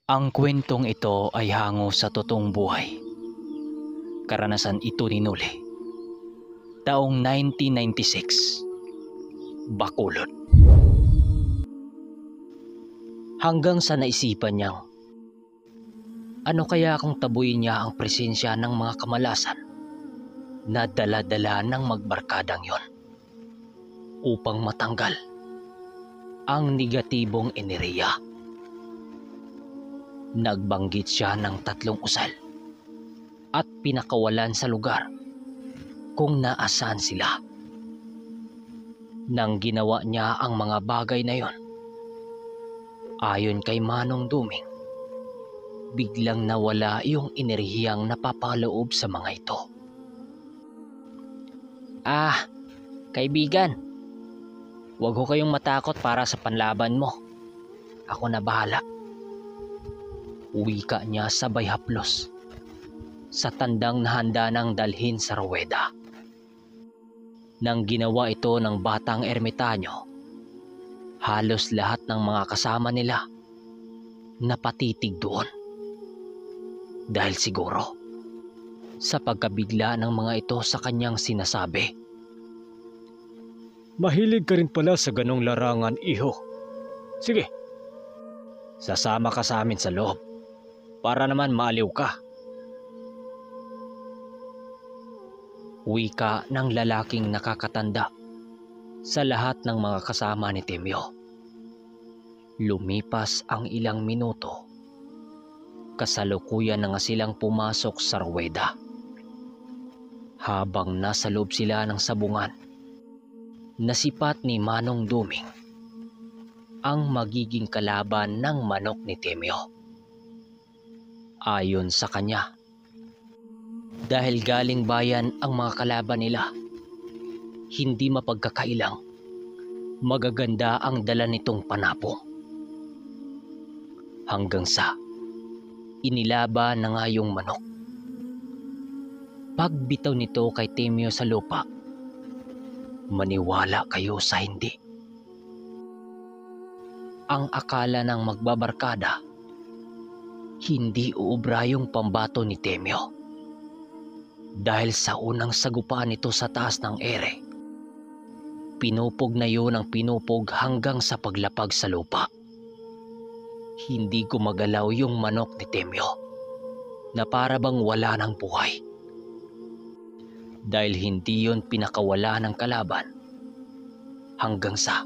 Ang kwentong ito ay hango sa totoong buhay. Karanasan ito ni Noli. Taong 1996, Bacolod. Hanggang sa naisipan niyang, ano kaya kung tabuin niya ang presensya ng mga kamalasan na dala-dala ng magbarkadang yon upang matanggal ang negatibong enerhiya. Nagbanggit siya ng 3 usal at pinakawalan sa lugar kung naasaan sila. Nang ginawa niya ang mga bagay na yon, ayon kay Manong Duming, biglang nawala yung enerhiyang napapaloob sa mga ito. Kaibigan, huwag ho kayong matakot para sa panlaban mo. Ako na bahala. Wika niya sabay haplos sa tandang nahanda ng dalhin sa ruweda. Nang ginawa ito ng batang ermitanyo, halos lahat ng mga kasama nila napatitig doon. Dahil siguro sa pagkabigla ng mga ito sa kanyang sinasabi. Mahilig ka rin pala sa ganong larangan, iho. Sige, sasama ka sa amin sa loob para naman maaliw ka. Wika ng lalaking nakakatanda sa lahat ng mga kasama ni Temyo. Lumipas ang ilang minuto. Kasalukuyan na nga silang pumasok sa ruweda. Habang nasa loob sila ng sabungan, nasipat ni Manong Duming ang magiging kalaban ng manok ni Temyo. Ayon sa kanya, dahil galing bayan ang mga kalaban nila, hindi mapagkakailang magaganda ang dala nitong panapong. Hanggang sa inilaban na nga yung manok. Pagbitaw nito kay Temyo sa lupa, maniwala kayo sa hindi, ang akala ng magbabarkada, hindi uubra yung pambato ni Temyo. Dahil sa unang sagupaan nito sa taas ng ere, pinupog na yun ang pinupog hanggang sa paglapag sa lupa. Hindi gumagalaw yung manok ni Temyo na para bang wala ng buhay. Dahil hindi yun pinakawala ng kalaban hanggang sa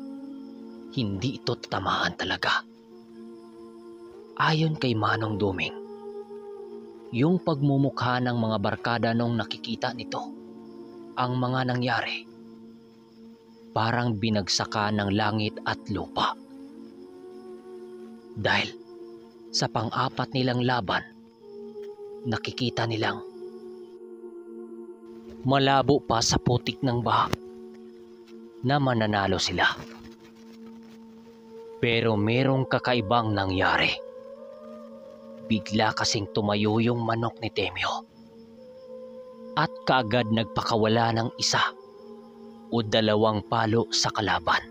hindi ito tatamaan talaga. Ayon kay Manong Duming, yung pagmumukha ng mga barkada nung nakikita nito ang mga nangyari, parang binagsaka ng langit at lupa. Dahil sa pang-4 nilang laban, nakikita nilang malabo pa sa putik ng baha na mananalo sila. Pero merong kakaibang nangyari. Bigla kasing tumayo yung manok ni Temyo at kaagad nagpakawala ng 1 o 2 palo sa kalaban.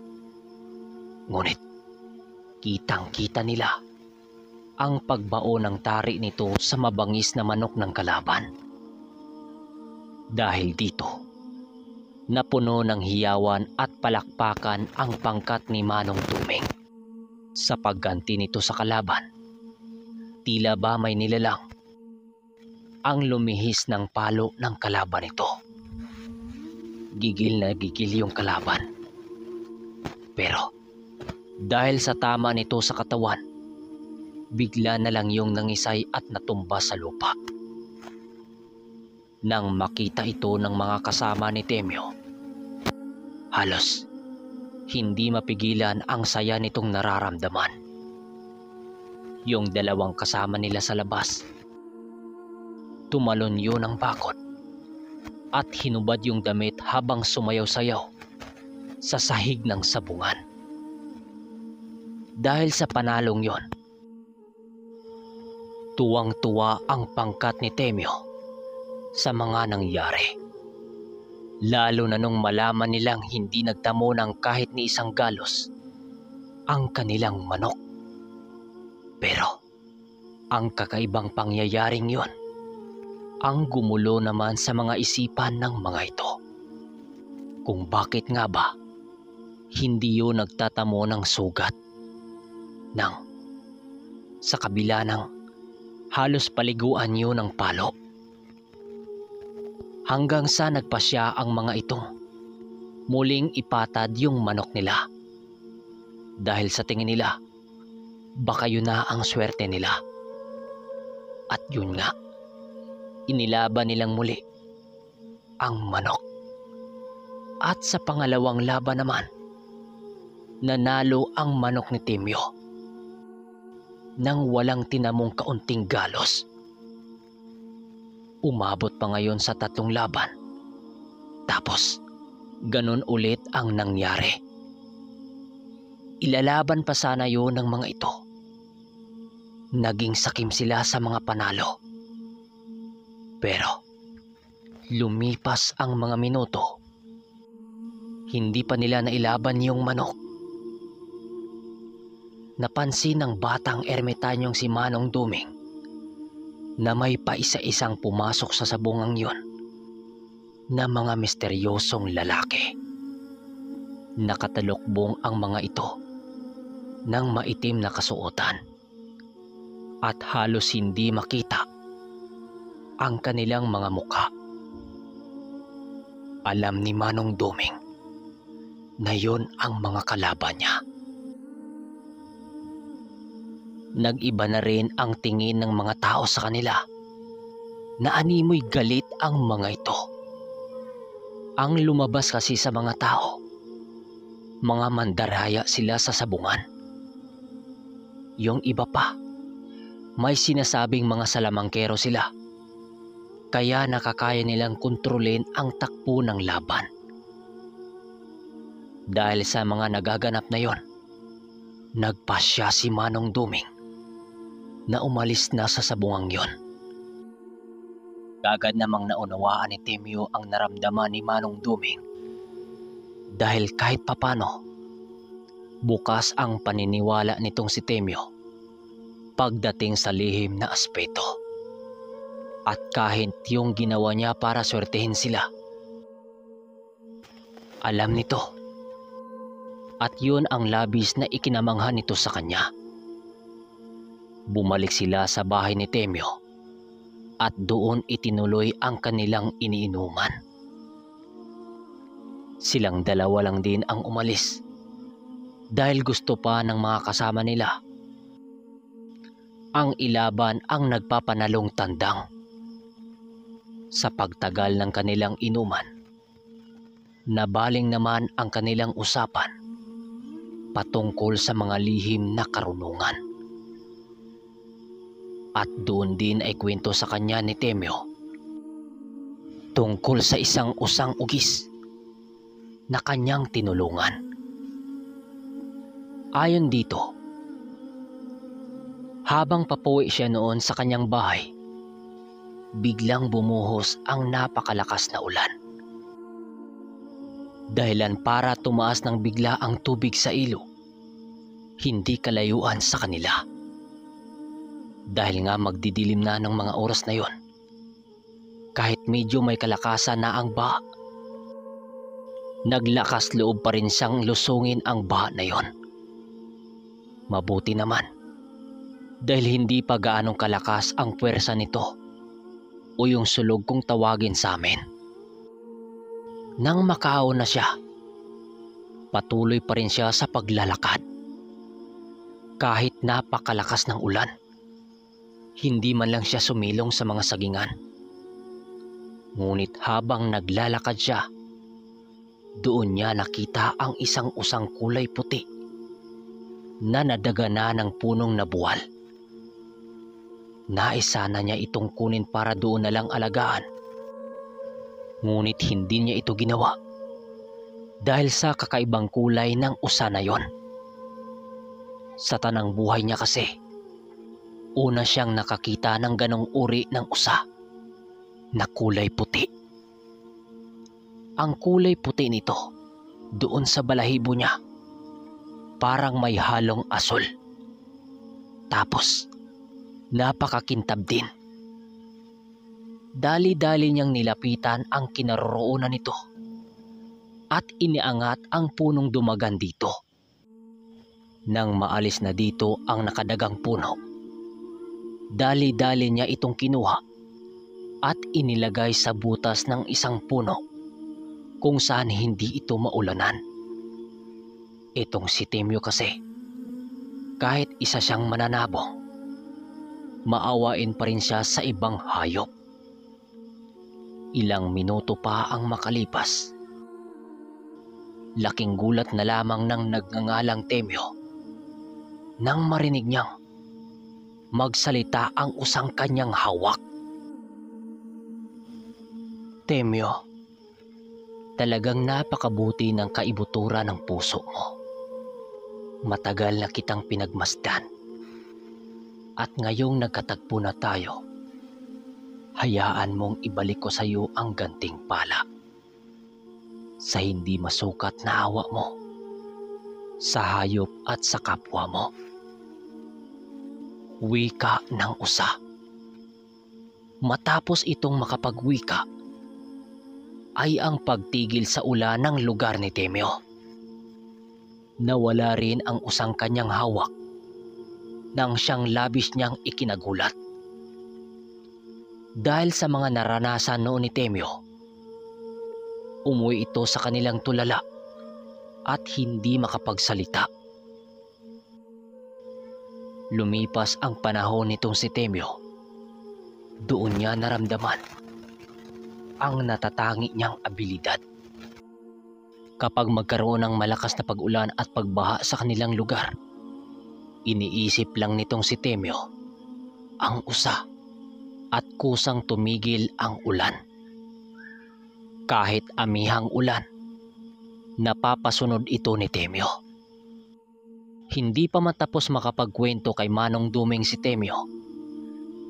Ngunit kitang-kita nila ang pagbao ng tari nito sa mabangis na manok ng kalaban. Dahil dito, napuno ng hiyawan at palakpakan ang pangkat ni Manong Duming. Sa pagganti nito sa kalaban, tila ba may nilalang ang lumihis ng palo ng kalaban nito. Gigil na gigil yung kalaban. Pero dahil sa tama nito sa katawan, bigla na lang yung nangisay at natumba sa lupa. Nang makita ito ng mga kasama ni Temyo, halos hindi mapigilan ang saya nitong nararamdaman. Yung 2 kasama nila sa labas, tumalon yun ng bakod at hinubad yung damit habang sumayaw-sayaw sa sahig ng sabungan. Dahil sa panalong yon, tuwang-tuwa ang pangkat ni Temyo sa mga nangyari. Lalo na nung malaman nilang hindi nagtamo ng kahit ni isang galos ang kanilang manok. Pero Ang kakaibang pangyayaring yon ang gumulo naman sa mga isipan ng mga ito. Kung bakit nga ba hindi yun nagtatamo ng sugat nang sa kabila ng halos paliguan yun ng palo. Hanggang sa nagpasya ang mga itong muling ipatad yung manok nila. Dahil sa tingin nila, baka yun na ang swerte nila. At yun nga, inilaban nilang muli ang manok. At sa pangalawang laban naman, nanalo ang manok ni Temyo nang walang tinamong kaunting galos. Umabot pa ngayon sa 3 laban. Tapos, ganun ulit ang nangyari. Ilalaban pa sana yun ng mga ito. Naging sakim sila sa mga panalo. Pero, lumipas ang mga minuto. Hindi pa nila nailaban yung manok. Napansin ng batang ermitanyong si Manong Duming na may paisa-isang pumasok sa sabungang yun na mga misteryosong lalaki. Nakatalukbong ang mga ito ng maitim na kasuotan at halos hindi makita ang kanilang mga mukha. Alam ni Manong Duming na yun ang mga kalaban niya. Nag-iba na rin ang tingin ng mga tao sa kanila. Naanimoy galit ang mga ito. Ang lumabas kasi sa mga tao, mga mandaraya sila sa sabungan. Yung iba pa, may sinasabing mga salamangkero sila. Kaya nakakaya nilang kontrolin ang takbo ng laban. Dahil sa mga nagaganap na yon, nagpasya si Manong Duming na umalis na sa sabungang yon. Agad namang naunawaan ni Temyo ang naramdaman ni Manong Duming dahil kahit papano, bukas ang paniniwala nitong si Temyo pagdating sa lihim na aspeto. At kahit yung ginawa niya para swertehin sila, alam nito. At yun ang labis na ikinamangha nito sa kanya. Bumalik sila sa bahay ni Temyo at doon itinuloy ang kanilang iniinuman. Silang dalawa lang din ang umalis dahil gusto pa ng mga kasama nila ang ilaban ang nagpapanalong tandang. Sa pagtagal ng kanilang inuman, nabaling naman ang kanilang usapan patungkol sa mga lihim na karunungan. At doon din ay kwento sa kanya ni Temyo tungkol sa isang usang ugis na kanyang tinulungan. Ayon dito, habang papuwi siya noon sa kanyang bahay, biglang bumuhos ang napakalakas na ulan. Dahilan para tumaas ng bigla ang tubig sa ilog, hindi kalayuan sa kanila. Dahil nga magdidilim na ng mga oras na yon, kahit medyo may kalakasan na ang baha, naglakas loob pa rin siyang lusungin ang baha na yon. Mabuti naman, dahil hindi pa gaanong kalakas ang puwersa nito o yung sulog kung tawagin sa amin. Nang makaaon na siya, patuloy pa rin siya sa paglalakad. Kahit napakalakas ng ulan, hindi man lang siya sumilong sa mga sagingan. Ngunit habang naglalakad siya, doon niya nakita ang isang usang kulay puti na nadagana ng punong nabuwal. Nais sana niya itong kunin para doon na lang alagaan. Ngunit hindi niya ito ginawa dahil sa kakaibang kulay ng usa na yon. Sa tanang buhay niya kasi, una siyang nakakita ng ganong uri ng usa na kulay puti. Ang kulay puti nito doon sa balahibo niya parang may halong asul. Tapos Napakakintab din. Dali-dali niyang nilapitan ang kinaroroonan nito at iniangat ang punong dumagan dito. Nang maalis na dito ang nakadagang puno, dali-dali niya itong kinuha at inilagay sa butas ng isang puno kung saan hindi ito maulanan. Itong si Temyo kasi, kahit isa siyang mananabong, maawain pa rin siya sa ibang hayop. Ilang minuto pa ang makalipas. Laking gulat na lamang ng nagngangalang Temyo nang marinig niyang magsalita ang usang kanyang hawak. Temyo, talagang napakabuti ng kaibutura ng puso mo. Matagal na kitang pinagmasdan. At ngayong nagkatagpo na tayo, hayaan mong ibalik ko sa iyo ang gantimpala sa hindi masukat na awa mo sa hayop at sa kapwa mo. Wika ng usa. Matapos itong makapagwika, ay ang pagtigil sa ulan ng lugar ni Temyo. Nawala rin ang usang kanyang hawak nang siyang labis niyang ikinagulat. Dahil sa mga naranasan noon ni Temyo, umuwi ito sa kanilang tulala at hindi makapagsalita. Lumipas ang panahon nitong si Temyo. Doon niya naramdaman ang natatangi niyang abilidad. Kapag magkaroon ng malakas na pag-ulan at pagbaha sa kanilang lugar, iniisip lang nitong si Temyo ang usa at kusang tumigil ang ulan. Kahit amihang ulan, napapasunod ito ni Temyo. Hindi pa matapos makapagkwento kay Manong Duming si Temyo,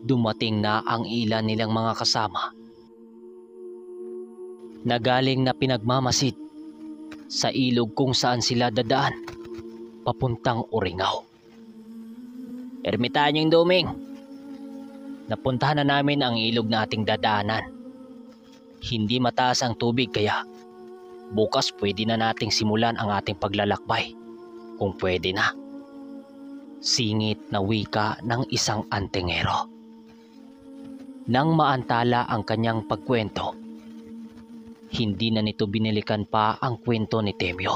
dumating na ang ilan nilang mga kasama na galing na pinagmamasid sa ilog kung saan sila dadaan papuntang Uringaw. Ermitanyong Duming, napuntahan na namin ang ilog na ating dadaanan. Hindi mataas ang tubig kaya bukas pwede na nating simulan ang ating paglalakbay. Kung pwede na. Singit na wika ng isang antingero. Nang maantala ang kanyang pagkwento, hindi na nito binilikan pa ang kwento ni Temyo.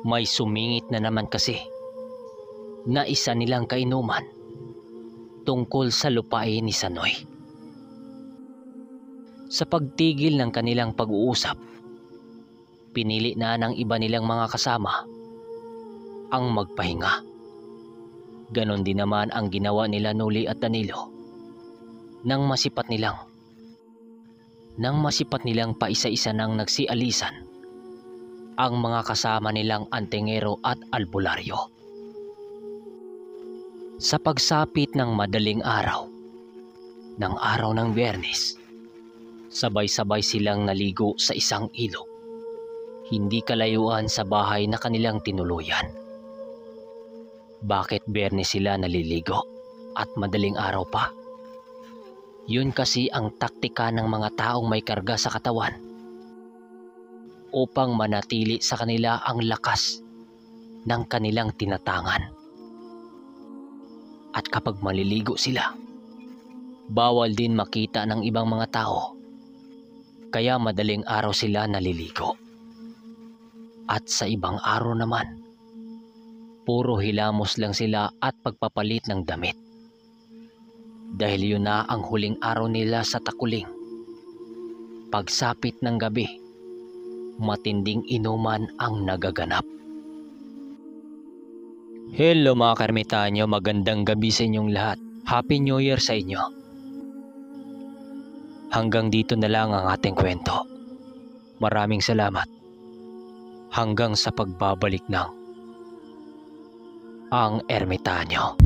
May sumingit na naman kasi na isa nilang kainuman tungkol sa lupain ni Sanoy. Sa pagtigil ng kanilang pag-uusap, pinili na ng iba nilang mga kasama ang magpahinga. Ganon din naman ang ginawa nila Noli at Danilo nang masipat nilang paisa-isa nang nagsialisan ang mga kasama nilang antingero at albularyo. Sa pagsapit ng madaling araw ng Biyernes, sabay-sabay silang naligo sa isang ilog, hindi kalayuan sa bahay na kanilang tinuluyan. Bakit Biyernes sila naliligo at madaling araw pa? Yun kasi ang taktika ng mga taong may karga sa katawan upang manatili sa kanila ang lakas ng kanilang tinatangan. At kapag maliligo sila, bawal din makita ng ibang mga tao, kaya madaling araw sila naliligo. At sa ibang araw naman, puro hilamos lang sila at pagpapalit ng damit. Dahil yun na ang huling araw nila sa takuling. Pagsapit ng gabi, matinding inuman ang nagaganap. Hello mga Karmitanyo, magandang gabi sa inyong lahat. Happy New Year sa inyo. Hanggang dito na lang ang ating kwento. Maraming salamat. Hanggang sa pagbabalik ng Ang Ermitanyo.